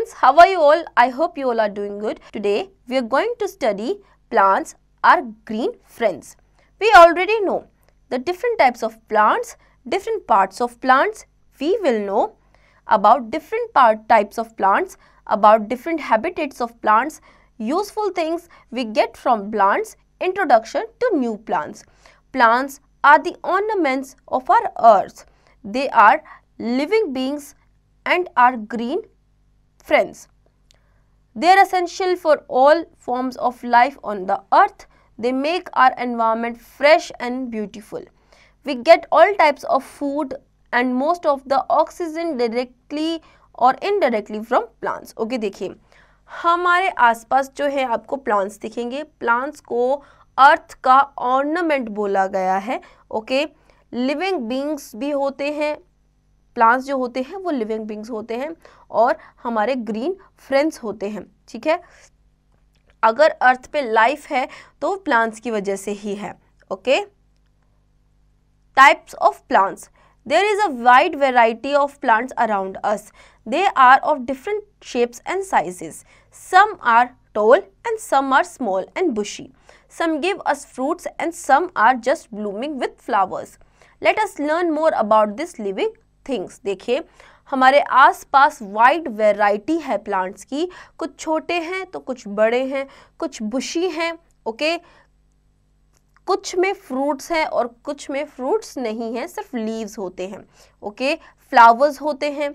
friends, how are you all? I hope you all are doing good. Today we are going to study plants are green friends. We already know the different types of plants, different parts of plants. We will know about different types of plants, about different habitats of plants, useful things we get from plants, introduction to new plants. Plants are the ornaments of our earth. They are living beings and are green friends. They are essential for all forms of life on the earth. They make our environment fresh and beautiful. We get all types of food and most of the oxygen directly और indirectly from plants. Okay, देखिए हमारे आसपास जो है आपको plants दिखेंगे. Plants को अर्थ का ऑर्नामेंट बोला गया है. ओके, लिविंग बींग्स भी होते हैं. प्लांट्स जो होते हैं वो लिविंग बींग्स होते हैं और हमारे ग्रीन फ्रेंड्स होते हैं. ठीक है, अगर अर्थ पे लाइफ है तो प्लांट्स की वजह से ही है. Okay, types of plants. There is a wide variety of plants around us. They are of different shapes and sizes. Some are tall and some are small and bushy. Some give us fruits and some are just blooming with flowers. Let us learn more about these living things. देखिए हमारे आसपास wide variety है plants की. कुछ छोटे हैं तो कुछ बड़े हैं, कुछ बुशी हैं. ओके, कुछ में फ्रूट्स हैं और कुछ में फ्रूट्स नहीं हैं, सिर्फ लीव्स होते हैं. ओके, फ्लावर्स होते हैं.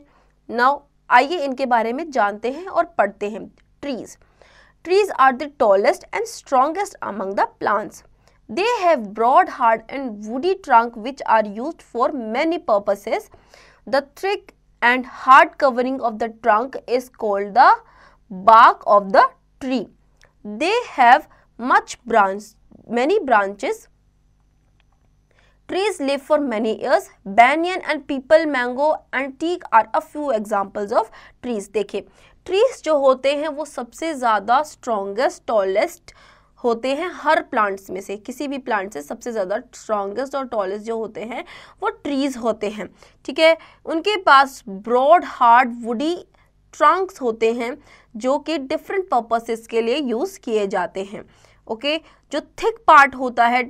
नाउ आइए इनके बारे में जानते हैं और पढ़ते हैं. Trees. Trees are the tallest and strongest among the plants. They have broad hard and woody trunk which are used for many purposes. The thick and hard covering of the trunk is called the bark of the tree. They have many branches. Trees live for many years. Banyan and peepal, mango and teak are a few examples of trees. देखिए trees जो होते हैं वो सबसे ज़्यादा strongest, tallest होते हैं हर plants में से. किसी भी प्लांट से सबसे ज़्यादा स्ट्रॉन्गेस्ट और टॉलेस्ट जो होते हैं वो ट्रीज़ होते हैं. ठीक है, उनके पास ब्रॉड हार्ड वुडी ट्रंक्स होते हैं जो कि डिफरेंट पर्पसेस के लिए यूज़ किए जाते हैं. ओके, जो थिक पार्ट होता है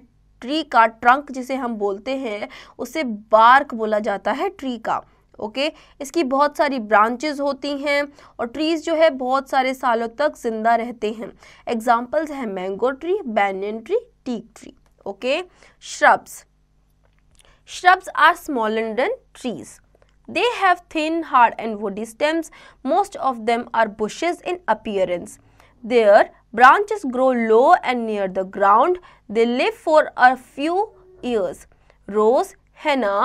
ट्री का, ट्रंक जिसे हम बोलते हैं, उसे बार्क बोला जाता है ट्री का. ओके, इसकी बहुत सारी ब्रांचेस होती हैं और ट्रीज जो है बहुत सारे सालों तक जिंदा रहते हैं. एग्जांपल्स हैं mango tree, banyan tree, teak tree. Okay, shrubs. Shrubs are smaller than trees. They have thin, hard and woody stems. Most of them are bushes in appearance. Their branches grow low and near the ground. They live for a few years. Rose, henna,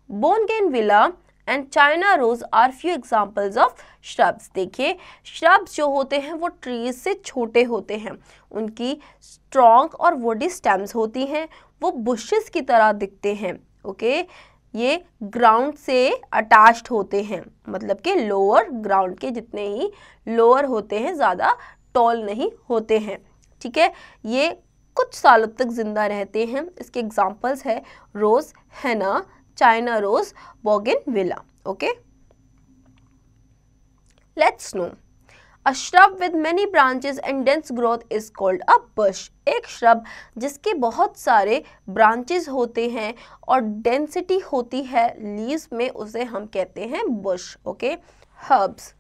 bougainvillea and China rose are few examples of shrubs. देखिए shrubs जो होते हैं वो trees से छोटे होते हैं. उनकी strong और woody stems होती हैं. वो bushes की तरह दिखते हैं. ओके, ये ग्राउंड से अटैच्ड होते हैं, मतलब कि लोअर ग्राउंड के जितने ही लोअर होते हैं, ज़्यादा टॉल नहीं होते हैं. ठीक है, ये कुछ सालों तक जिंदा रहते हैं. इसके एग्जांपल्स है rose, henna, China rose, bougainvillea. Okay, let's know. A shrub with many branches and dense growth is called a bush. एक shrub जिसके बहुत सारे branches होते हैं और density होती है leaves में, उसे हम कहते हैं bush. Okay? Herbs.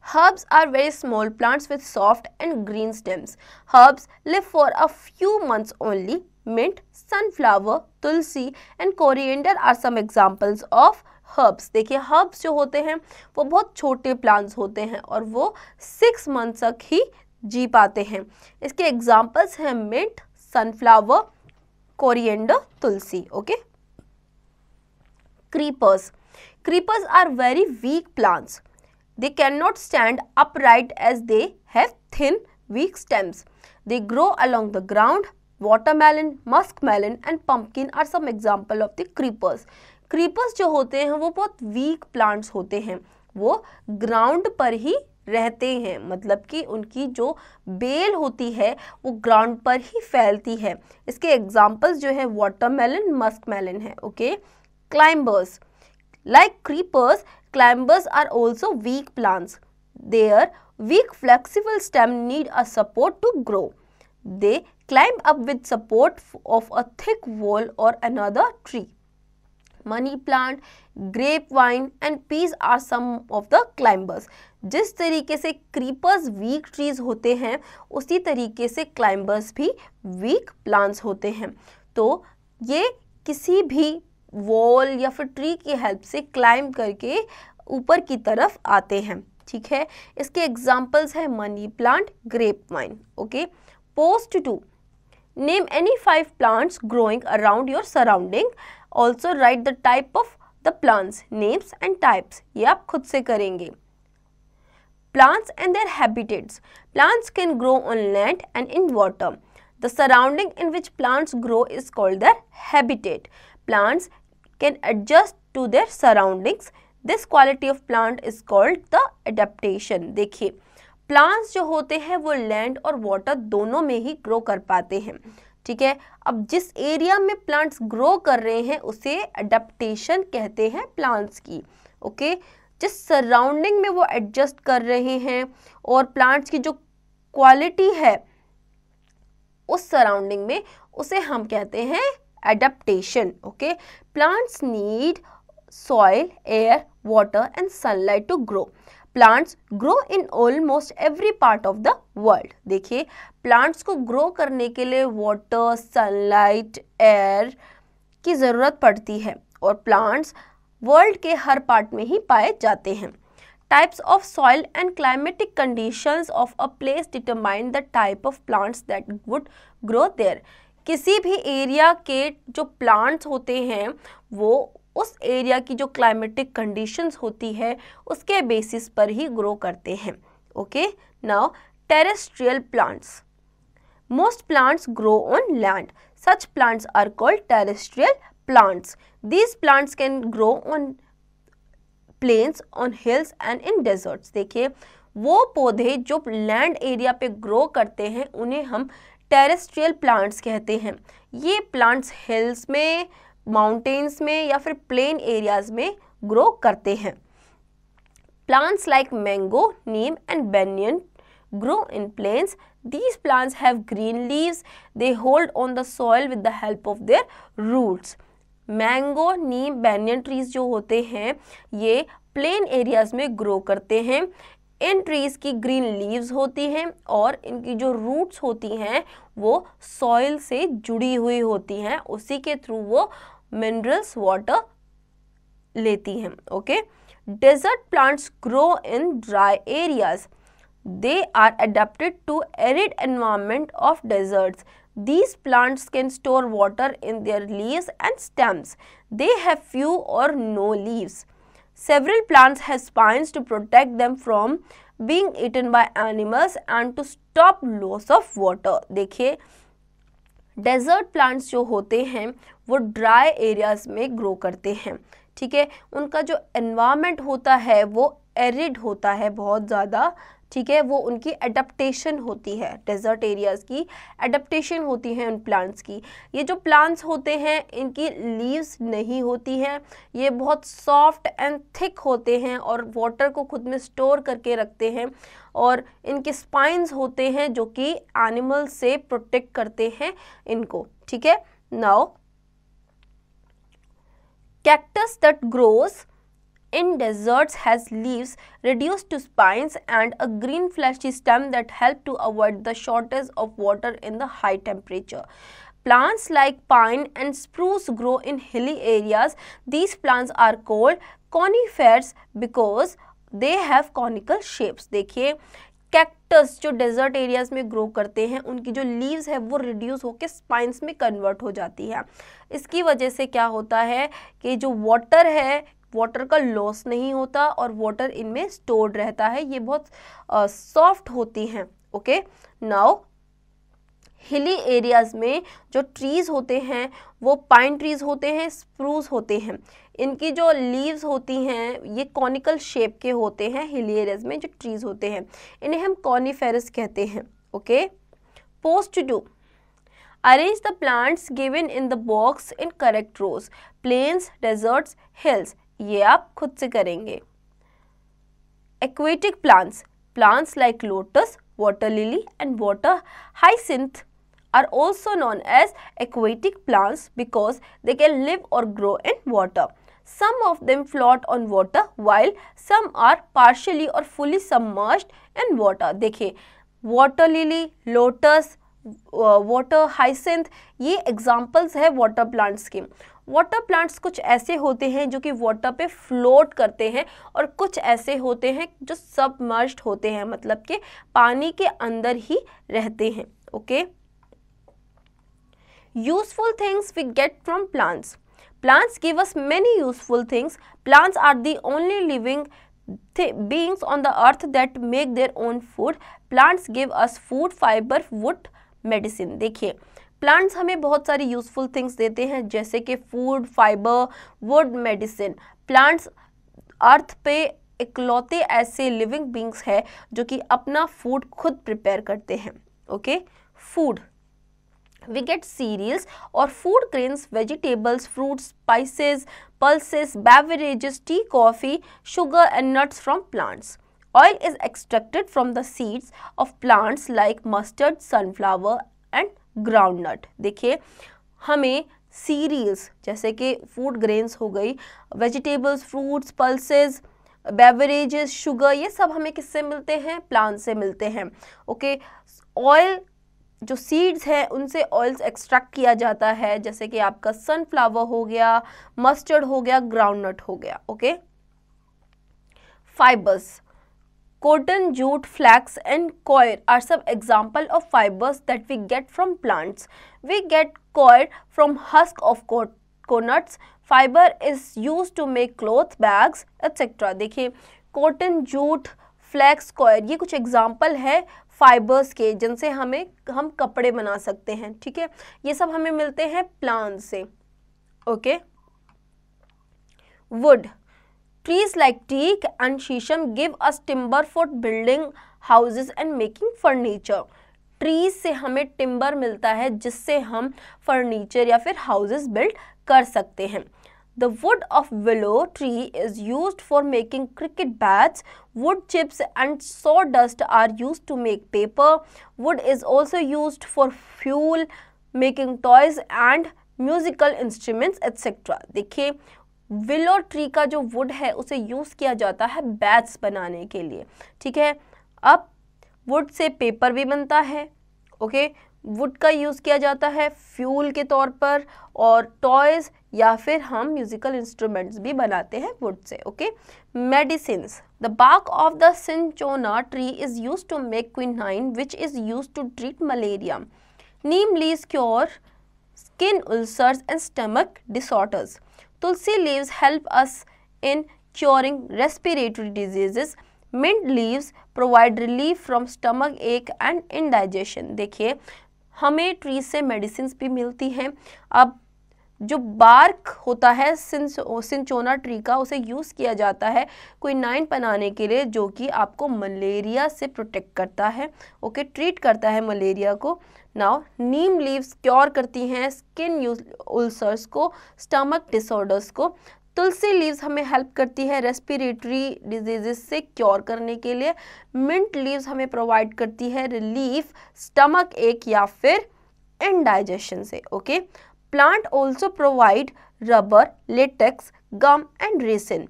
Herbs are very small plants with soft and green stems. Herbs live for a few months only. Mint, sunflower, tulsi and coriander are some examples of herbs. देखिए herbs जो होते हैं वो बहुत छोटे plants होते हैं और वो 6 मंथ तक ही जी पाते हैं. इसके एग्जांपल्स हैं mint, sunflower, coriander, tulsi. Okay, creepers. Creepers are very weak plants. They can not stand upright as they have thin weak stems. They grow along the ground. Watermelon, muskmelon and pumpkin are some example of the creepers. Creepers जो होते हैं वो बहुत week plants होते हैं. वो ground पर ही रहते हैं, मतलब कि उनकी जो बेल होती है वो ग्राउंड पर ही फैलती है. इसके एग्जांपल्स जो है वाटरमेलन, मस्कमेलन है. Okay, climbers. Like creepers, climbers are also weak plants. Their weak flexible stem need a support to grow. They climb up with support of a thick wall or another tree. Money plant, grapevine and peas are some of the climbers. जिस तरीके से creepers weak trees होते हैं, उसी तरीके से climbers भी weak plants होते हैं. तो ये किसी भी वॉल या फिर ट्री की हेल्प से क्लाइंब करके ऊपर की तरफ आते हैं. ठीक है, इसके एग्जाम्पल्स है money plant, grape vine. Okay, post 2, name any 5 plants growing around your surrounding. Also write the type of the plants, names and types. ये आप खुद से करेंगे. Plants and their habitats. Plants can grow on land and in water. The surrounding in which plants grow is called their habitat. Plants can adjust to their surroundings. This quality of plant is called the adaptation. देखिए, plants जो होते हैं वो land और water दोनों में ही grow कर पाते हैं. ठीक है, अब जिस एरिया में प्लांट्स ग्रो कर रहे हैं उसे adaptation कहते हैं प्लांट्स की. ओके, जिस सराउंडिंग में वो एडजस्ट कर रहे हैं और प्लांट्स की जो क्वालिटी है उस सराउंडिंग में, उसे हम कहते हैं adaptation. Okay, plants need soil, air, water and sunlight to grow. Plants grow in almost every part of the world. देखिए, प्लांट्स को ग्रो करने के लिए वाटर, सनलाइट, एयर की ज़रूरत पड़ती है और प्लांट्स वर्ल्ड के हर पार्ट में ही पाए जाते हैं. Types of soil and climatic conditions of a place determine the type of plants that would grow there. किसी भी एरिया के जो प्लांट्स होते हैं वो उस एरिया की जो क्लाइमेटिक कंडीशंस होती है उसके बेसिस पर ही ग्रो करते हैं. Okay, now terrestrial plants. Most plants grow on land. Such plants are called terrestrial plants. These plants can grow on plains, on hills and in deserts. देखिए, वो पौधे जो लैंड एरिया पे ग्रो करते हैं उन्हें हम टेरेस्ट्रियल प्लांट्स कहते हैं. ये प्लांट्स हिल्स में, माउंटेन्स में या फिर प्लेन एरियाज में ग्रो करते हैं. Plants like mango, Neem and banyan grow in plains. These plants have green leaves. They hold on the soil with the help of their roots. Mango, Neem, banyan trees जो होते हैं ये plain areas में grow करते हैं. इन trees की green leaves होती हैं और इनकी जो रूट्स होती हैं वो सॉइल से जुड़ी हुई होती हैं. उसी के थ्रू वो मिनरल्स, वाटर लेती हैं. Okay, desert plants grow in dry areas. They are adapted to arid environment of deserts. These plants can store water in their leaves and stems. They have few or no leaves. Several plants have spines to protect them from being eaten by animals and to stop loss of water. देखिए, desert plants जो होते हैं वो dry areas में grow करते हैं. ठीक है, उनका जो एनवायरनमेंट होता है वो एरिड होता है बहुत ज़्यादा. ठीक है, वो उनकी एडेप्टेशन होती है, डेजर्ट एरियाज़ की एडेप्टेशन होती है उन प्लांट्स की. ये जो प्लांट्स होते हैं इनकी लीव्स नहीं होती हैं, ये बहुत सॉफ्ट एंड थिक होते हैं और वाटर को खुद में स्टोर करके रखते हैं और इनके स्पाइंस होते हैं जो कि एनिमल से प्रोटेक्ट करते हैं इनको. ठीक है, now cactus that grows in deserts has leaves reduced to spines and a green fleshy stem that help to avoid the shortage of water in the high temperature. Plants like pine and spruce grow in hilly areas. These plants are called conifers because they have conical shapes. देखिए, cactus जो desert areas में grow करते हैं उनकी जो leaves है वो reduce होकर स्पाइंस में कन्वर्ट हो जाती है. इसकी वजह से क्या होता है कि जो वाटर है, वाटर का लॉस नहीं होता और वाटर इनमें स्टोर्ड रहता है. ये बहुत सॉफ्ट होती हैं. ओके, नाउ हिली एरियाज में जो ट्रीज होते हैं वो पाइन ट्रीज होते हैं, स्प्रूस होते हैं. इनकी जो लीव्स होती हैं ये कॉनिकल शेप के होते हैं. हिली एरियाज में जो ट्रीज होते हैं इन्हें हम कॉनिफेरस कहते हैं. Okay, post 2, arrange the plants given in the box in correct rows. Plains, deserts, hills. ये आप खुद से करेंगे। Aquatic plants, plants like lotus, water lily and water hyacinth are also known as aquatic plants because they can live or grow in water. Some of them float on water while some are partially or fully submerged in water. देखिए water lily, lotus, water hyacinth ये examples है water plants के। Water plants कुछ ऐसे होते हैं जो कि वाटर पे फ्लोट करते हैं और कुछ ऐसे होते हैं जो सबमर्ज्ड होते हैं, मतलब कि पानी के अंदर ही रहते हैं। Okay, useful things we get from plants. Plants give us many useful things. Plants are the only living beings on the earth that make their own food. Plants give us food, fiber, wood, medicine. देखिए plants हमें बहुत सारी useful things देते हैं जैसे कि food, fibre, wood, medicine. Plants earth पे इकलौते ऐसे लिविंग बींग्स हैं जो कि अपना फूड खुद प्रिपेयर करते हैं। Okay, food we get cereals or food grains, vegetables, fruits, spices, pulses, beverages, tea, coffee, sugar and nuts from plants. Oil is extracted from the seeds of plants like mustard, sunflower and groundnut. देखिए हमें serials जैसे कि food grains हो गई, vegetables, fruits, pulses, beverages, sugar, ये सब हमें किससे मिलते हैं? प्लांट से मिलते हैं। ओके, ऑयल जो सीड्स हैं उनसे ऑयल्स एक्सट्रैक्ट किया जाता है जैसे कि आपका सनफ्लावर हो गया, मस्टर्ड हो गया, ग्राउंडनट हो गया। Okay, fibres, cotton, jute, flax and coir are some example of fibers that we get from plants. We get coir from husk of coconuts. Fiber is used to make cloth, bags, etc. देखिए cotton, jute, flax, coir ये कुछ example है fibres के जिनसे हम कपड़े बना सकते हैं। ठीक है, ये सब हमें मिलते हैं प्लांट से। Okay, would, trees like teak and shisham give us timber for building houses and making furniture. Trees से हमें टिम्बर मिलता है जिससे हम फर्नीचर या फिर हाउसेस बिल्ड कर सकते हैं। The wood of willow tree is used for making cricket bats. Wood chips and sawdust are used to make paper. Wood is also used for fuel, making toys and musical instruments, etc. देखिए willow tree का जो would है उसे use किया जाता है bats बनाने के लिए। ठीक है, अब वुड से पेपर भी बनता है। ओके, वुड का यूज़ किया जाता है फ्यूल के तौर पर और टॉयज़ या फिर हम म्यूजिकल इंस्ट्रूमेंट्स भी बनाते हैं वुड से। Okay, medicines, the bark of the cinchona tree is use to make quinine which is use to treat malaria. Neem leaves cure skin ulcers and stomach disorders. Tulsi leaves help us in curing respiratory diseases. Mint leaves provide relief from stomach ache and indigestion. देखिए हमें tree से medicine भी मिलती हैं। अब जो bark होता है सिंचोना ट्री का उसे यूज़ किया जाता है क्विनाइन बनाने के लिए जो कि आपको मलेरिया से प्रोटेक्ट करता है। ओके, ट्रीट करता है मलेरिया को। नाउ नीम लीव्स क्योर करती हैं स्किन उल्सर्स को, स्टमक डिसऑर्डर्स को। तुलसी लीव्स हमें हेल्प करती है रेस्पिरेटरी डिजीजेस से क्योर करने के लिए। मिंट लीव्स हमें प्रोवाइड करती है रिलीफ स्टमक एक या फिर इंडाइजेशन से। Okay, plant also provide rubber, latex, gum and resin.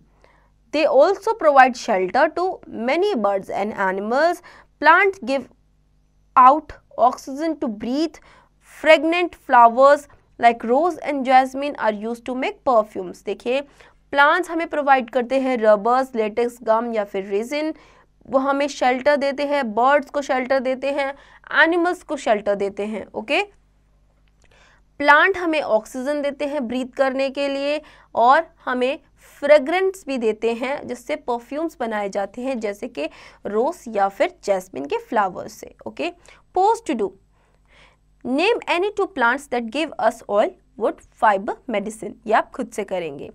They also provide shelter to many birds and animals. Plants give out oxygen to breathe. Fragrant flowers like rose and jasmine are used to make perfumes. देखिए plants हमें provide करते हैं rubbers, latex, गम या फिर resin. वो हमें shelter देते हैं, बर्ड्स को शेल्टर देते हैं, एनिमल्स को शेल्टर देते हैं। ओके, प्लांट हमें ऑक्सीजन देते हैं ब्रीथ करने के लिए और हमें फ्रेग्रेंस भी देते हैं जिससे परफ्यूम्स बनाए जाते हैं जैसे कि रोज या फिर जैस्मिन के फ्लावर्स से। Okay, pause to do, name any two plants that give us oil, wood, fibre, medicine. ये आप खुद से करेंगे।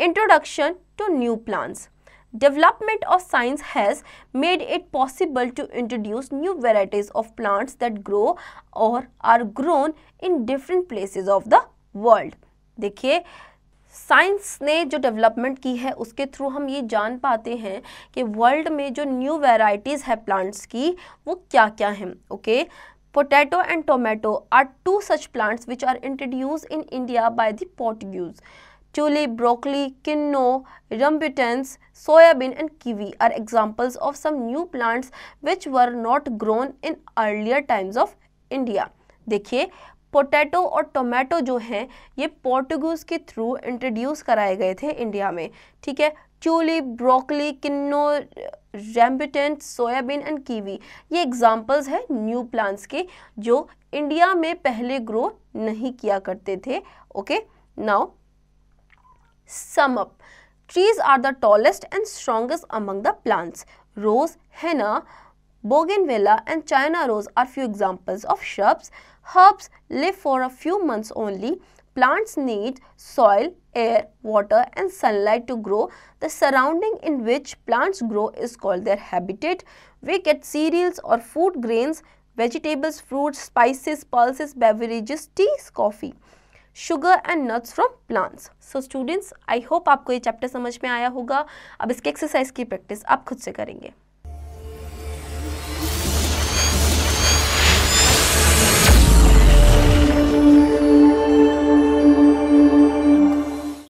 Introduction to new plants, development of science has made it possible to introduce new varieties of plants that grow or are grown in different places of the world. देखिए science ने जो development की है उसके थ्रू हम ये जान पाते हैं कि वर्ल्ड में जो न्यू वैरायटीज़ है प्लांट्स की वो क्या क्या हैं. Okay, potato and tomato are two such plants which are introduce in India by the Portuguese. Tulip, broccoli, quinoa, rambutans, soybean and kiwi are examples of some new plants which were not grown in earlier times of India. देखिए, potato और tomato जो हैं ये Portuguese के through introduce कराए गए थे India में. ठीक है, tulip, broccoli, kinnow, rambutans, soybean and kiwi ये एग्जाम्पल्स हैं न्यू प्लांट्स के जो इंडिया में पहले ग्रो नहीं किया करते थे. Okay, now sum up. Trees are the tallest and strongest among the plants. Rose, henna, bougainvillea and China rose are few examples of shrubs. Herbs live for a few months only. Plants need soil, air, water and sunlight to grow. The surrounding in which plants grow is called their habitat. We get cereals or food grains, vegetables, fruits, spices, pulses, beverages, teas, coffee, sugar and nuts from plants. So students, I hope आपको ये chapter समझ में आया होगा. अब इसके exercise की practice आप खुद से करेंगे.